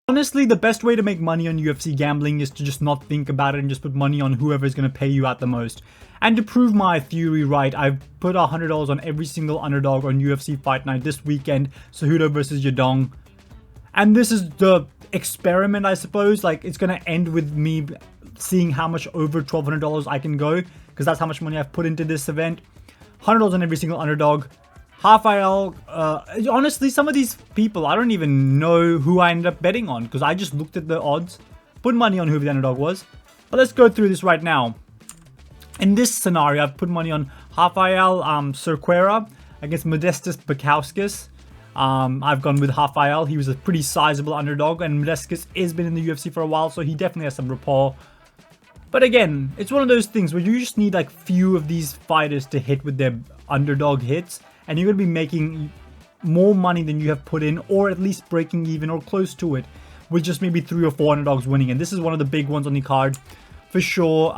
Honestly, the best way to make money on UFC gambling is to just not think about it and just put money on whoever's going to pay you out the most. And to prove my theory right, I've put $100 on every single underdog on UFC Fight Night this weekend, Cejudo versus Yadong. And this is the experiment, I suppose. Like, it's going to end with me seeing how much over $1,200 I can go, because that's how much money I've put into this event. $100 on every single underdog. Rafael, honestly, some of these people, I don't even know who I ended up betting on, because I just looked at the odds, put money on who the underdog was. But let's go through this right now. In this scenario, I've put money on Rafael Cerquera against Modestas Bukauskas. I've gone with Rafael. He was a pretty sizable underdog, and Modestas has been in the UFC for a while, so he definitely has some rapport. But again, it's one of those things where you just need like few of these fighters to hit with their underdog hits, and you're going to be making more money than you have put in, or at least breaking even or close to it, with just maybe 3 or 4 underdogs winning. And this is one of the big ones on the card for sure.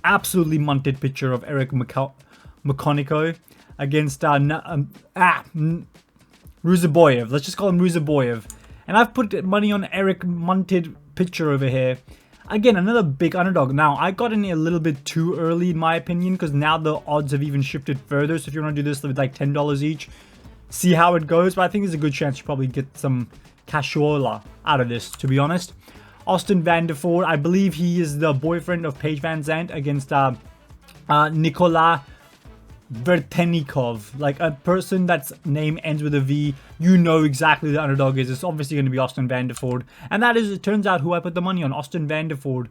Absolutely munted picture of Eric Makonico against Ruziboyev. Let's just call him Ruziboyev. And I've put money on Eric munted picture over here. Again, another big underdog. Now, I got in a little bit too early, in my opinion, because now the odds have even shifted further. So if you want to do this with like $10 each, see how it goes. But I think there's a good chance you probably get some cashola out of this, to be honest. Austin Vanderford, I believe he is the boyfriend of Paige Van Zandt, against Nikola Vertenikov. Like, a person that's name ends with a V, you know exactly who the underdog is. It's obviously going to be Austin Vanderford. And that is, it turns out, who I put the money on, Austin Vanderford.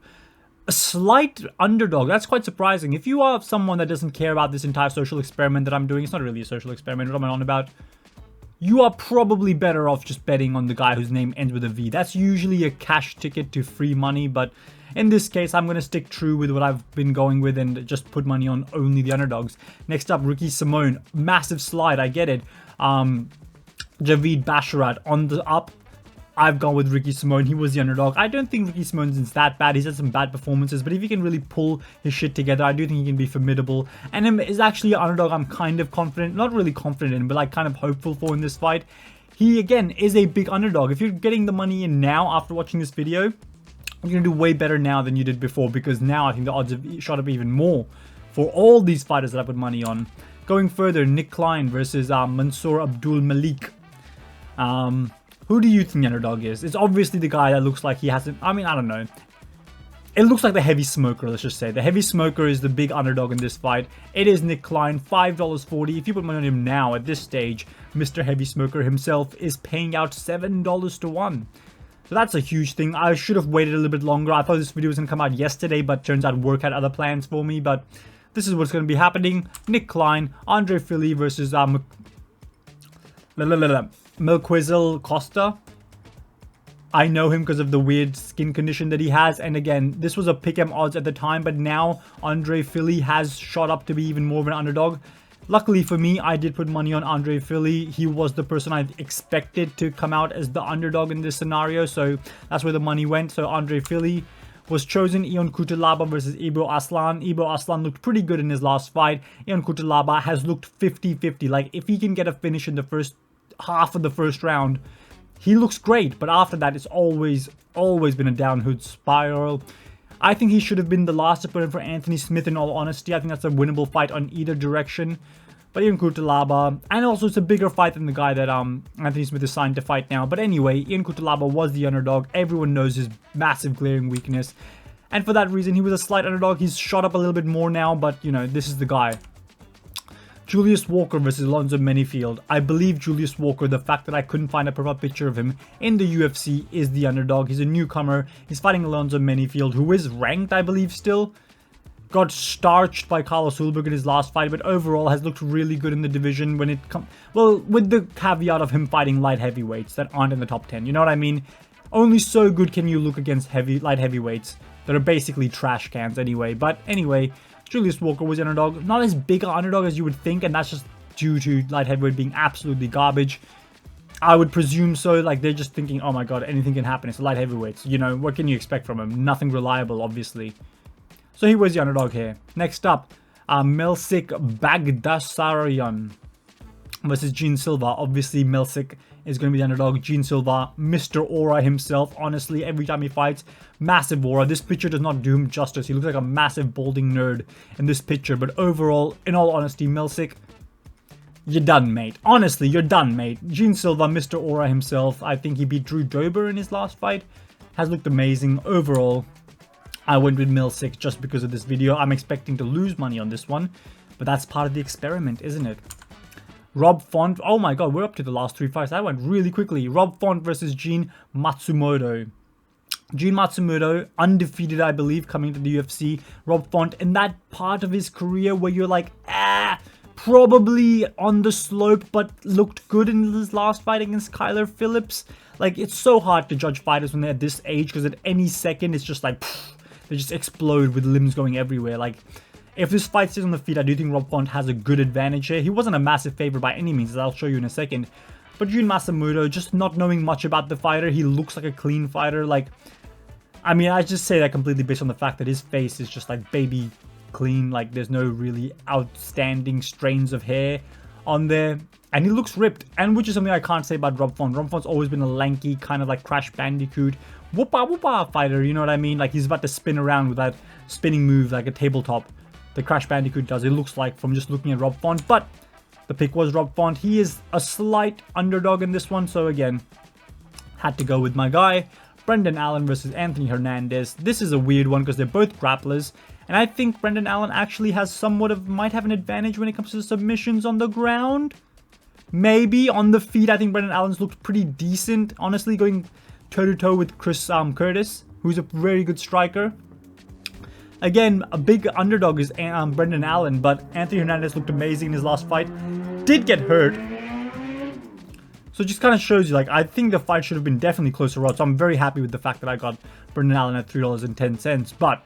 A slight underdog. That's quite surprising. If you are someone that doesn't care about this entire social experiment that I'm doing, it's not really a social experiment, what am I on about? You are probably better off just betting on the guy whose name ends with a V. That's usually a cash ticket to free money, but in this case, I'm going to stick true with what I've been going with and just put money on only the underdogs. Next up, Ricky Simone. Massive slide, I get it. Javid Basharat on the up. I've gone with Ricky Simone. He was the underdog. I don't think Ricky Simone's that bad. He's had some bad performances, but if he can really pull his shit together, I do think he can be formidable. And him is actually an underdog I'm kind of confident, not really confident in, but like kind of hopeful for in this fight. He, again, is a big underdog. If you're getting the money in now after watching this video, you're going to do way better now than you did before, because now I think the odds have shot up even more for all these fighters that I put money on. Going further, Nick Klein versus Mansour Abdul Malik. Who do you think the underdog is? It's obviously the guy that looks like he hasn't... I mean, I don't know. It looks like the heavy smoker, let's just say. The heavy smoker is the big underdog in this fight. It is Nick Klein, $5.40. If you put money on him now, at this stage, Mr. Heavy Smoker himself is paying out $7 to 1. So that's a huge thing. I should have waited a little bit longer. I thought this video was going to come out yesterday, but turns out work had other plans for me. But this is what's going to be happening. Nick Klein, Andre Fili versus Melquizel Costa. I know him because of the weird skin condition that he has. And again, this was a pick'em odds at the time, but now Andre Fili has shot up to be even more of an underdog. Luckily for me, I did put money on Andre Fili. He was the person I expected to come out as the underdog in this scenario, so that's where the money went. So Andre Fili was chosen. Ion Cutelaba versus Ibro Aslan. Ibro Aslan looked pretty good in his last fight. Ion Cutelaba has looked 50-50. Like, if he can get a finish in the first half of the first round, he looks great, but after that, it's always been a downward spiral. I think he should have been the last opponent for Anthony Smith, in all honesty. I think that's a winnable fight on either direction. But Ion Cutelaba, and also it's a bigger fight than the guy that Anthony Smith is signed to fight now. But anyway, Ion Cutelaba was the underdog. Everyone knows his massive glaring weakness. And for that reason, he was a slight underdog. He's shot up a little bit more now, but, you know, this is the guy. Julius Walker versus Alonzo Menifield. I believe Julius Walker, the fact that I couldn't find a proper picture of him in the UFC, is the underdog. He's a newcomer. He's fighting Alonzo Menifield, who is ranked, I believe, still. Got starched by Carlos Hulberg in his last fight, but overall has looked really good in the division when it comes... Well, with the caveat of him fighting light heavyweights that aren't in the top 10. You know what I mean? Only so good can you look against light heavyweights that are basically trash cans anyway. But anyway, Julius Walker was underdog. Not as big an underdog as you would think, and that's just due to light heavyweight being absolutely garbage. I would presume so. Like, they're just thinking, oh my god, anything can happen. It's light heavyweights. You know, what can you expect from him? Nothing reliable, obviously. So he was the underdog here. Next up, Melsik Bagdasaryan versus Gene Silva. Obviously, Melsik is going to be the underdog. Gene Silva, Mr. Aura himself. Honestly, every time he fights, massive aura. This picture does not do him justice. He looks like a massive balding nerd in this picture. But overall, in all honesty, Milsic, you're done, mate. Honestly, you're done, mate. Gene Silva, Mr. Aura himself. I think he beat Drew Dober in his last fight. Has looked amazing. Overall, I went with Milsic just because of this video. I'm expecting to lose money on this one. But that's part of the experiment, isn't it? Rob Font. Oh my god, we're up to the last 3 fights. That went really quickly. Rob Font versus Gene Matsumoto. Gene Matsumoto, undefeated, I believe, coming to the UFC. Rob Font, in that part of his career where you're like, probably on the slope, but looked good in his last fight against Kyler Phillips. Like, it's so hard to judge fighters when they're at this age, because at any second, it's just like, they just explode with limbs going everywhere. Like, if this fight stays on the feet, I do think Rob Font has a good advantage here. He wasn't a massive favorite by any means, as I'll show you in a second. But Jun Masamuto, just not knowing much about the fighter, he looks like a clean fighter. Like, I mean, I just say that completely based on the fact that his face is just like baby clean. Like, there's no really outstanding strains of hair on there. And he looks ripped, and which is something I can't say about Rob Font. Rob Font's always been a lanky, kind of like Crash Bandicoot, whoopah whoopah fighter, you know what I mean? Like, he's about to spin around with that spinning move like a tabletop. The Crash Bandicoot does, it looks like, from just looking at Rob Font. But the pick was Rob Font. He is a slight underdog in this one, so again, had to go with my guy. Brendan Allen versus Anthony Hernandez. This is a weird one because they're both grapplers, and I think Brendan Allen actually has somewhat of, might have an advantage when it comes to submissions on the ground. Maybe on the feet, I think Brendan Allen's looked pretty decent, honestly, going toe-to-toe with Chris Curtis, who's a very good striker. Again, a big underdog is Brendan Allen, but Anthony Hernandez looked amazing in his last fight. Did get hurt. So it just kind of shows you, like, I think the fight should have been definitely closer odds. So I'm very happy with the fact that I got Brendan Allen at $3.10. But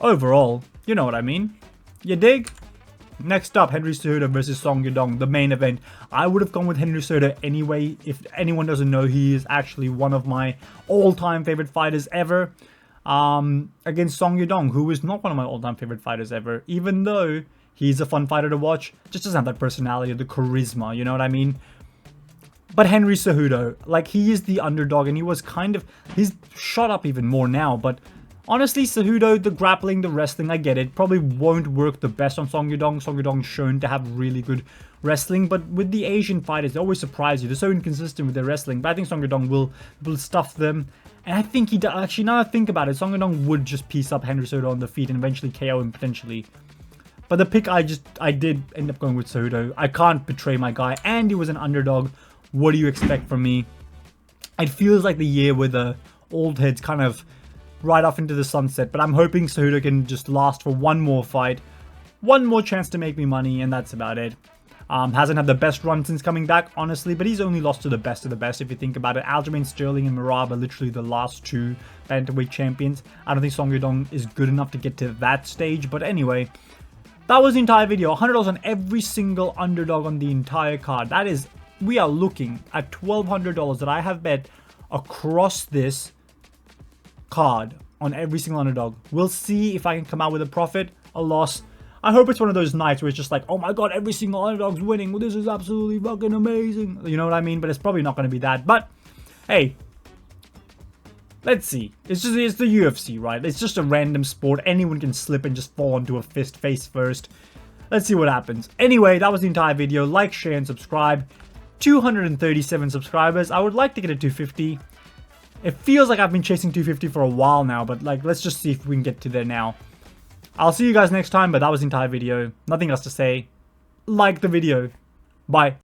overall, you know what I mean. You dig? Next up, Henry Cejudo versus Song Yadong, the main event. I would have gone with Henry Cejudo anyway. If anyone doesn't know, he is actually one of my all-time favorite fighters ever. Against Song Yadong, who is not one of my all-time favorite fighters ever, even though he's a fun fighter to watch, just doesn't have that personality or the charisma, you know what I mean? But Henry Cejudo, like, he is the underdog, and he was kind of, he's shot up even more now, but honestly, Cejudo, the grappling, the wrestling, I get it, probably won't work the best on Song Yadong. Song Yadong's shown to have really good wrestling, but with the Asian fighters, they always surprise you. They're so inconsistent with their wrestling, but I think Song Yadong will stuff them. And I think he does. Actually, now that I think about it, Song Yadong would just piece up Henry Cejudo on the feet and eventually KO him potentially. But the pick, I did end up going with Cejudo. I can't betray my guy, and he was an underdog. What do you expect from me? It feels like the year where the old heads kind of ride off into the sunset, but I'm hoping Cejudo can just last for one more fight, one more chance to make me money, and that's about it. Hasn't had the best run since coming back, honestly, but he's only lost to the best of the best, if you think about it. Aljamain Sterling and Merab are literally the last two bantamweight champions. I don't think Song Yadong is good enough to get to that stage, but anyway, that was the entire video. $100 on every single underdog on the entire card. That is, we are looking at $1,200 that I have bet across this card on every single underdog. We'll see if I can come out with a profit, a loss. I hope it's one of those nights where it's just like, oh my god, every single underdog's winning. Well, this is absolutely fucking amazing. You know what I mean? But it's probably not going to be that. But, hey, let's see. It's the UFC, right? It's just a random sport. Anyone can slip and just fall into a fist face first. Let's see what happens. Anyway, that was the entire video. Like, share, and subscribe. 237 subscribers. I would like to get to 250. It feels like I've been chasing 250 for a while now, but like, let's just see if we can get to there now. I'll see you guys next time, but that was the entire video. Nothing else to say. Like the video. Bye.